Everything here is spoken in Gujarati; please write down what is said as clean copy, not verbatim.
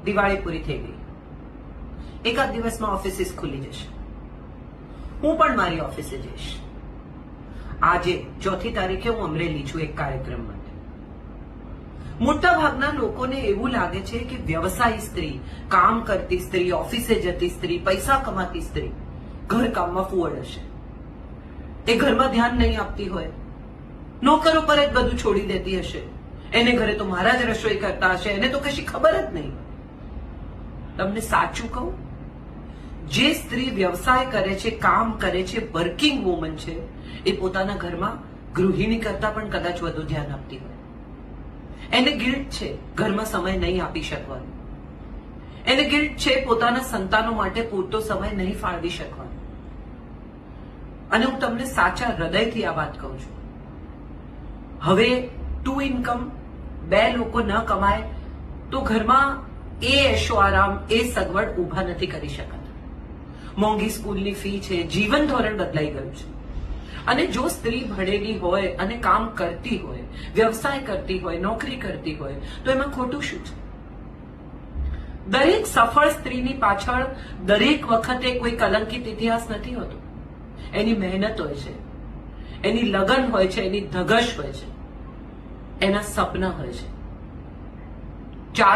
દિવાળી પૂરી થઈ ગઈ, એકાદ દિવસમાં ઓફિસીસ ખુલી જશે. હું પણ મારી ઓફિસે જઈશ. આજે 4મી તારીખે હું અમરેલી છું એક કાર્યક્રમ માટે. મોટા ભાગના લોકોને એવું લાગે છે કે વ્યવસાયી સ્ત્રી, કામ કરતી સ્ત્રી, ઓફિસે જતી સ્ત્રી, પૈસા કમાતી સ્ત્રી ઘર કામમાં ફુવડ હશે. એ ઘરમાં ધ્યાન નહીં આપતી હોય, નોકરો પર જ બધું છોડી દેતી હશે. એને ઘરે તો મારા જ રસોઈ કરતા હશે, એને તો કશી ખબર જ નહીં. તમને સાચું કહું, જે સ્ત્રી વ્યવસાય કરે છે, કામ કરે છે, વર્કિંગ વુમન છે, એ પોતાના ઘરમાં ગૃહિણી કરતા પણ કદાચ વધુ ધ્યાન આપતી હોય. એને ગિલ્ટ છે ઘરમાં સમય નહીં આપી શકવાનો. એને ગિલ્ટ છે પોતાના સંતાનો માટે પૂરતો સમય નહીં ફાળવી શકવાનો. અને હું તમને સાચા હૃદયથી આ વાત કહું છું. હવે 2 ઇન્કમ, 2 લોકો ન કમાય તો ઘરમાં એ એશો આરામ, એ સગવડ ઊભા નથી કરી શકાતા. મોંઘી સ્કૂલની ફી છે, જીવન ધોરણ બદલાઈ ગયું છે. અને જો સ્ત્રી ભણેલી હોય અને કામ કરતી હોય, વ્યવસાય કરતી હોય, નોકરી કરતી હોય, તો એમાં ખોટું શું છે? દરેક સફળ સ્ત્રીની પાછળ દરેક વખતે કોઈ કલંકિત ઇતિહાસ નથી હોતો. એની મહેનત હોય છે, એની લગન હોય છે, એની ધગશ હોય છે, એના સપના હોય છે.